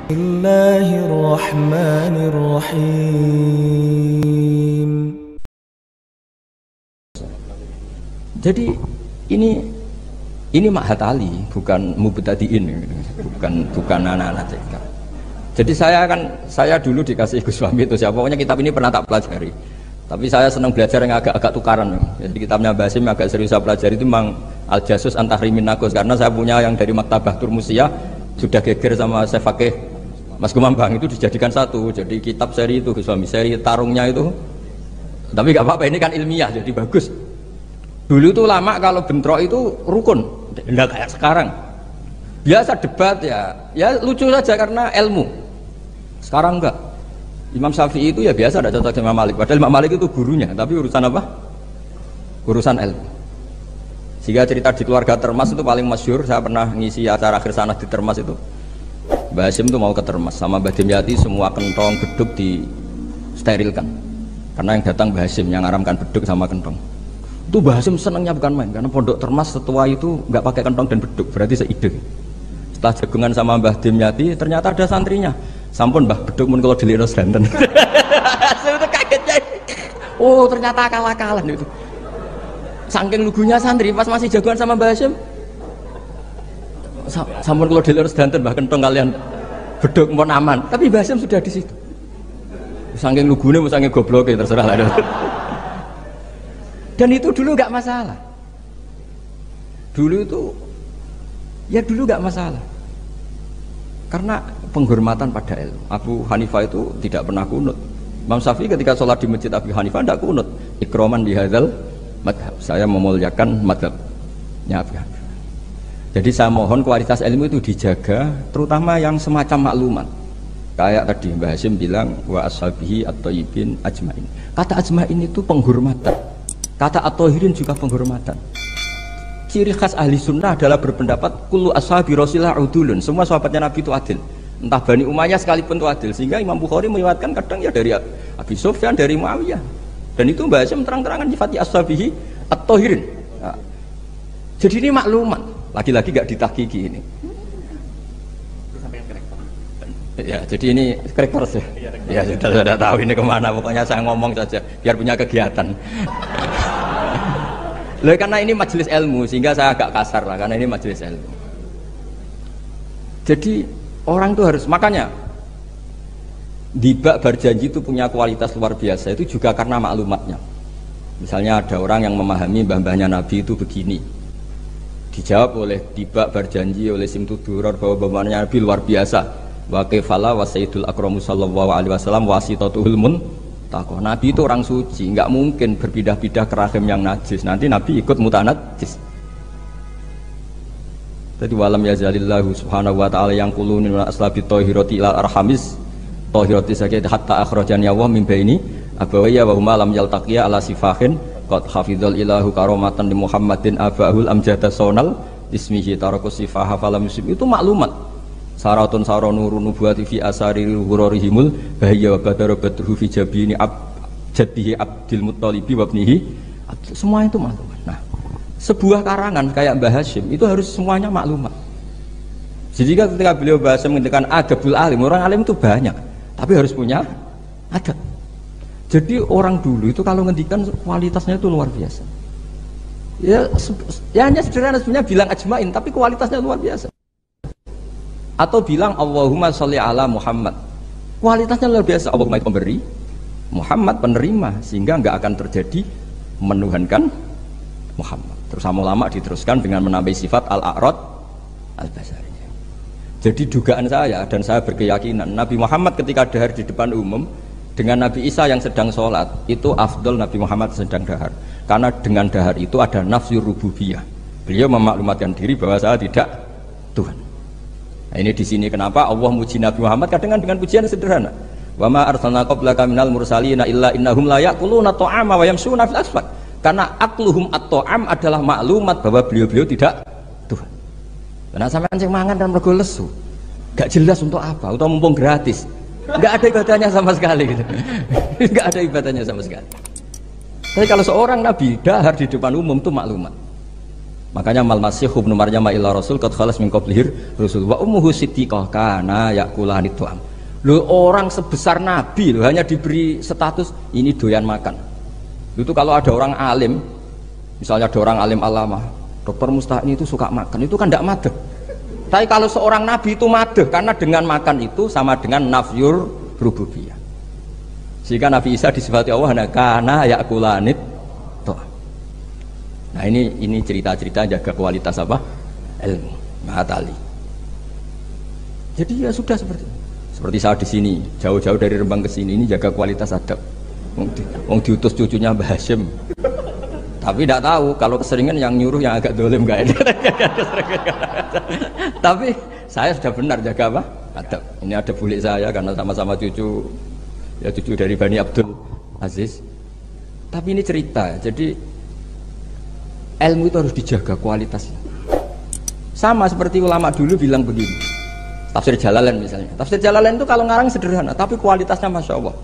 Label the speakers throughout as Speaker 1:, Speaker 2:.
Speaker 1: Bismillahirrahmanirrahim. Jadi ini Ma'had Ali, bukan mubtadiin, bukan anak-anak TK. Jadi saya dulu dikasih Gus Fahmi itu siapa, pokoknya kitab ini pernah tak pelajari. Tapi saya senang belajar yang agak tukaran. Jadi kitabnya Basim agak serius saya pelajari itu memang Al-Jasus Antahrimin Nagus, karena saya punya yang dari Maktabah Turmusiyah sudah geger sama saya pakai Mas Gumambang itu dijadikan satu. Jadi kitab seri itu Gus Fahmi, seri tarungnya itu. Tapi gak apa-apa, ini kan ilmiah jadi bagus. Dulu itu lama kalau bentrok itu rukun, enggak kayak sekarang. Biasa debat ya lucu saja karena ilmu. Sekarang enggak. Imam Syafi'i itu ya biasa tidak cocok dengan Imam Malik. Padahal Imam Malik itu gurunya, tapi urusan apa? Urusan ilmu. Sehingga cerita di keluarga Termas itu paling masyhur. Saya pernah ngisi acara akhir sanad di Termas itu. Mbah Hasyim itu mau ke Termas sama Mbah Dimyati, semua kentong beduk disterilkan. Karena yang datang Mbah Hasyim yang ngaramkan beduk sama kentong. Itu Mbah Hasyim senangnya bukan main, karena pondok Termas setua itu nggak pakai kentong dan beduk, berarti seide. Setelah jagungan sama Mbah Dimyati, ternyata ada santrinya. Sampun Mbah, beduk mun kalau dilihat sedanten. Itu kagetnya. Oh ternyata kalah-kalah itu. Saking lugunya santri pas masih jagungan sama Mbah Hasyim. Sampun kalau dilihat sedanten Mbah kentong kalian beduk mau aman. Tapi Mbah Hasyim sudah di situ. Saking lugunya, saking gobloknya terserah lah. Dan itu dulu nggak masalah. Dulu nggak masalah. Karena penghormatan pada ilmu. Abu Hanifah itu tidak pernah kunut. Imam Syafi'i ketika sholat di masjid Abu Hanifah tidak kunut. Ikroman bihadzal madhab. Saya memuliakan madhabnya Abu Hanifah. Jadi saya mohon kualitas ilmu itu dijaga, terutama yang semacam maklumat. Kayak tadi Mbah Hasyim bilang wa ashabihi at-thayyibin ajmain. Kata ajmain itu penghormatan. Kata at-thahirin juga penghormatan. Ciri khas ahli sunnah adalah berpendapat kullu ashabi Rasulillah udulun. Semua sahabatnya Nabi itu adil. Entah Bani Umayyah sekalipun itu adil. Sehingga Imam Bukhari meriwayatkan kadang ya dari Abi Sufyan, dari Muawiyah. Dan itu Mbah Hasyim terang-terangan nyifati ashabihi at-thahirin. Nah, jadi ini maklumat. Lagi-lagi gak ditahqiqi ini. Ya, jadi ini crackers ya. Ya sudah tahu ini kemana. Pokoknya saya ngomong saja biar punya kegiatan. Loh, karena ini majelis ilmu sehingga saya agak kasar lah, karena ini majelis ilmu. Jadi orang itu harus, makanya dibak berjanji itu punya kualitas luar biasa itu juga karena maklumatnya. Misalnya ada orang yang memahami mbah-mbahnya Nabi itu begini, dijawab oleh dibak berjanji oleh Simtuduror bahwa mbah-mbahnya Nabi luar biasa. Wa kefala wa sayyidul akramu sallallahu alaihi wasallam wasitatul muntaqah. Nabi itu orang suci, nggak mungkin berpindah-pindah ke rahim yang najis. Nanti Nabi ikut mutanajjis. Jadi walam yazalillahu subhanahu wa ta'ala yang qulunun wa aslabi tahirati ila arhamis tahirati sakit hatta akhrajani Allah min baini abawayya wa huma lam yaltaqiya ala sifahin qad hafizal ilahu karamatan li Muhammadin abahul amjada sonal ismihi tarakus sifaha falam yusib. Itu maklumat. Saratun saronurun nubuwati fi asari ghurarihimul bahya wa badara badruhu fi jabini jaddihi Abdul Muttalibi wa ibnihi. Semua itu maklumat. Nah, sebuah karangan kayak Mbah Hasyim itu harus semuanya maklumat. Jadi ketika beliau bahasa menghentikan adabul alim, orang alim itu banyak, tapi harus punya adab. Jadi orang dulu itu kalau ngendikan kualitasnya itu luar biasa. Ya hanya sederhana sebenarnya bilang ajmain, tapi kualitasnya luar biasa. Atau bilang Allahumma sholli ala Muhammad, kualitasnya luar biasa. Allahumma itu pemberi, Muhammad penerima, sehingga nggak akan terjadi menuhankan Muhammad. Terus sama ulama diteruskan dengan menambahi sifat al-a'rad al-basari. Jadi dugaan saya dan saya berkeyakinan Nabi Muhammad ketika dahar di depan umum dengan Nabi Isa yang sedang sholat itu afdol Nabi Muhammad sedang dahar, karena dengan dahar itu ada nafsu rububiyah. Beliau memaklumatkan diri bahwa saya tidak Tuhan. Nah, ini di sini kenapa Allah muji Nabi Muhammad kadang dengan pujian sederhana. Wa ma arsalna qablaka minal mursalina illa innahum la yaquluna ta'ama wa yamshuna fil asfaq. Karena akluhum at-ta'am adalah maklumat bahwa beliau-beliau tidak Tuhan. Karena sampean sing mangan dan mergo lesu. Gak jelas untuk apa, atau mumpung gratis. Gak ada ibadahnya sama sekali gitu. Gak ada ibadahnya sama sekali. Tapi kalau seorang nabi dahar di depan umum itu maklumat. Makanya mal masih ibnu Maryam illa rasul qad khalas min qablihi rusul wa ummuhu siddiqah kana yakulani tu'am. Loh, orang sebesar nabi loh hanya diberi status ini doyan makan. Itu kalau ada orang alim, misalnya ada orang alim alama, Dokter Mustahini itu suka makan, itu kan tidak madeh. Tapi kalau seorang nabi itu madeh karena dengan makan itu sama dengan nafyur rububiyah. Sehingga Nabi Isa disifati Allah kana yakulanit tu'am. Nah ini cerita-cerita jaga kualitas apa? Ilmu, Mahatali. Jadi ya sudah seperti saya di sini, jauh-jauh dari Rembang ke sini ini jaga kualitas adab. Wong diutus cucunya Mbah Hasyim. Tapi tidak tahu kalau keseringan yang nyuruh yang agak dolim enggak ada. Tapi saya sudah benar jaga apa? Adab. Ini ada bulik saya karena sama-sama cucu dari Bani Abdul Aziz. Tapi ini cerita, jadi ilmu itu harus dijaga kualitasnya. Sama seperti ulama dulu bilang begini, tafsir Jalalain misalnya. Tafsir Jalalain itu kalau ngarang sederhana, tapi kualitasnya masya Allah.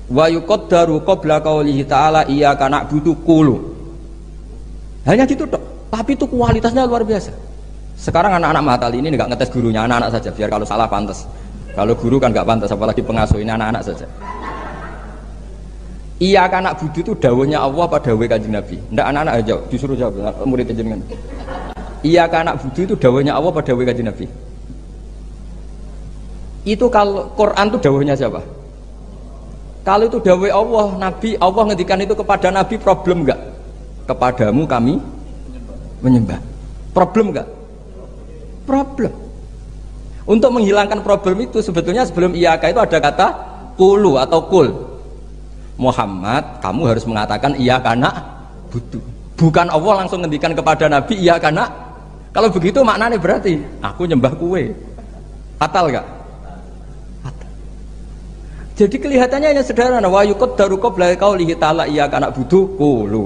Speaker 1: Wa yuqaddaru qabla qaulihi ta'ala iyyaka na'budu qulu. Hanya gitu dok, tapi itu kualitasnya luar biasa. Sekarang anak-anak Mahatali ini nggak ngetes gurunya, anak-anak saja, biar kalau salah pantas. Kalau guru kan nggak pantas, apalagi pengasuh, ini anak-anak saja. Iya kan anak budu itu dawuhnya Allah apa dawuh Kanjeng Nabi? Ndak anak-anak aja disuruh jawab murid jenengan. Iya kan anak budu itu dawuhnya Allah apa dawuh Kanjeng Nabi? Itu kalau Quran itu dawuhnya siapa? Kalau itu dawuh Allah, Nabi, Allah ngendikan itu kepada Nabi, problem enggak? Kepadamu kami menyembah. Problem enggak? Problem. Untuk menghilangkan problem itu sebetulnya sebelum iyaka itu ada kata kulu atau kul. Muhammad, kamu harus mengatakan iya karena butuh. Bukan Allah langsung ngendikan kepada Nabi iya karena. Kalau begitu maknanya berarti aku nyembah kue. Fatal gak? Fatal. Jadi kelihatannya hanya sederhana. Wa yuqaddaru qabla qaulihi ta'ala iya karena butuh qulu.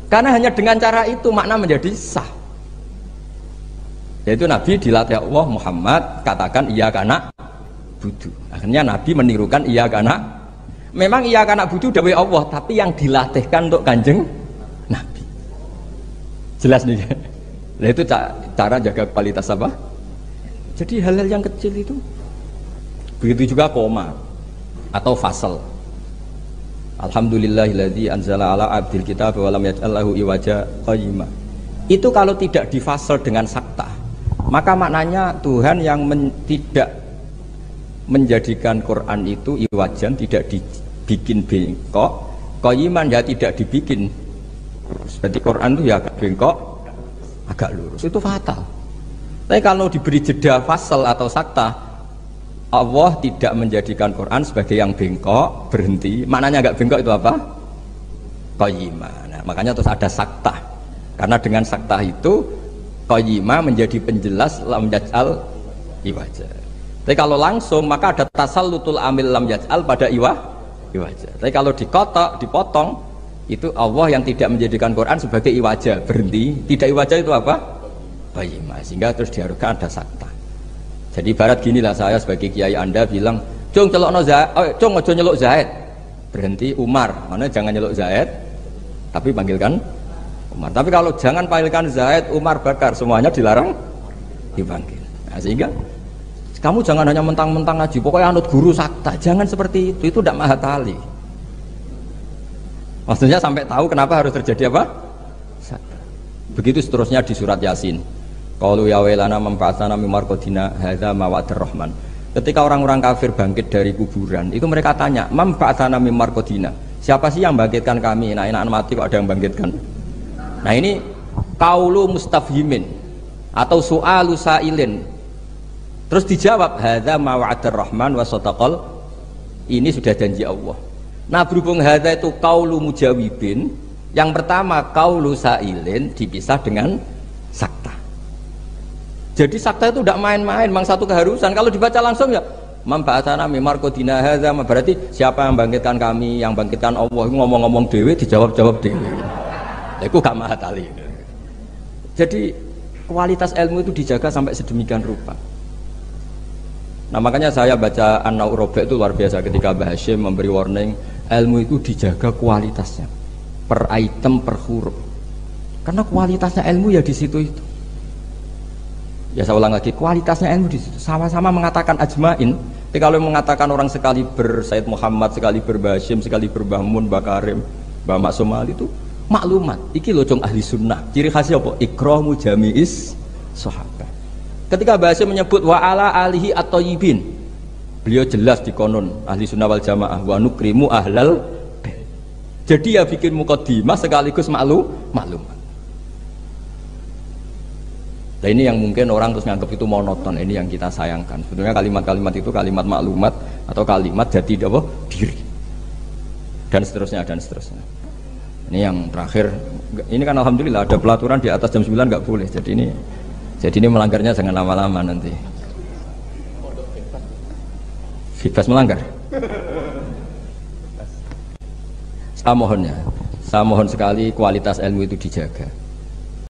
Speaker 1: Karena hanya dengan cara itu makna menjadi sah. Yaitu Nabi dilatih Allah, Muhammad katakan iya karena butuh. Akhirnya Nabi menirukan iya karena. Memang iya karena butuh dawai Allah, tapi yang dilatihkan untuk Kanjeng Nabi. Jelas nih. Nah itu cara jaga kualitas apa? Jadi hal-hal yang kecil itu. Begitu juga koma atau fasal. Alhamdulillahilladzi anzala ala abdil kitab wa lam yaj'al lahu iwaja qayyima. Itu kalau tidak difasal dengan sakta, maka maknanya Tuhan yang tidak menjadikan Quran itu iwajan, tidak dibikin bengkok, qayyiman ya tidak dibikin lurus. Berarti Quran itu ya agak bengkok, agak lurus. Itu fatal. Tapi kalau diberi jeda fasal atau sakta, Allah tidak menjadikan Quran sebagai yang bengkok, berhenti. Maknanya agak bengkok itu apa? Qayyiman. Nah, makanya terus ada sakta. Karena dengan sakta itu qayyimah menjadi penjelas lam yaj'al iwaja. Tapi kalau langsung maka ada tasallutul amil lam yaj'al pada iwaja. Tapi kalau dikotok, dipotong, itu Allah yang tidak menjadikan Quran sebagai iwaja, berhenti. Tidak iwaja itu apa? Qayyimah. Sehingga terus diharuskan ada sakta. Jadi ibarat ginilah saya sebagai kiai Anda bilang, "Cung celokno Zaid, cung aja nyeluk Zaid." Berhenti Umar. Mana jangan nyeluk Zaid, tapi panggilkan Umar. Tapi kalau jangan panggilkan Zaid, Umar, Bakar, semuanya dilarang dipanggil. Nah, sehingga kamu jangan hanya mentang-mentang ngaji, pokoknya anut guru sakta, jangan seperti itu tidak mahatali. Maksudnya sampai tahu kenapa harus terjadi apa? Sakta. Begitu seterusnya di surat Yasin. Qalu ya wailana mamfa'atana mimarqadina hadza ma wa'adir rahman. Ketika orang-orang kafir bangkit dari kuburan, itu mereka tanya, mamfa'atana mimarqadina. Siapa sih yang bangkitkan kami? Enak-enakan mati kok ada yang bangkitkan. Nah ini qaulu mustafhimin atau su'alu sa'ilin. Terus dijawab hadza ma wa'adir rahman wa sadaqal. Ini sudah janji Allah. Nah berhubung hadza itu qaulu mujawibin, yang pertama qaulu sa'ilin dipisah dengan sakta. Jadi sakta itu tidak main-main, memang satu keharusan. Kalau dibaca langsung ya mamba'atana mimarqadina hadza, berarti siapa yang bangkitkan kami, yang bangkitkan Allah. Ngomong-ngomong dewe dijawab-jawab dewe. Itu gak mahatali. Jadi kualitas ilmu itu dijaga sampai sedemikian rupa. Nah makanya saya baca An-Naur Robe itu luar biasa ketika Mbah Hasyim memberi warning, ilmu itu dijaga kualitasnya per item per huruf. Karena kualitasnya ilmu ya di situ itu. Ya saya ulang lagi, kualitasnya ilmu di situ. Sama-sama mengatakan ajmain. Tapi kalau mengatakan orang sekali Said Muhammad, sekali Mbah Hashim, sekali Mbah Mun, Mbah Karim, Mbah Mak Somali itu maklumat. Iki loh cung ahli sunnah. Ciri khasnya apa? Ikramu jami'is sahabat. Ketika Mbah Hashim menyebut wa ala alihi at-thayyibin, beliau jelas di konon ahli sunnah wal jamaah wa nukrimu ahlal. Jadi ya bikin mukaddimah sekaligus maklumat. Nah ini yang mungkin orang terus nganggap itu monoton, ini yang kita sayangkan. Sebetulnya kalimat-kalimat itu kalimat maklumat atau kalimat jati diri. Dan seterusnya. Ini yang terakhir. Ini kan alhamdulillah ada pelaturan di atas jam 9 nggak boleh. Jadi ini melanggarnya jangan lama-lama nanti. Bebas melanggar. Saya mohon sekali kualitas ilmu itu dijaga.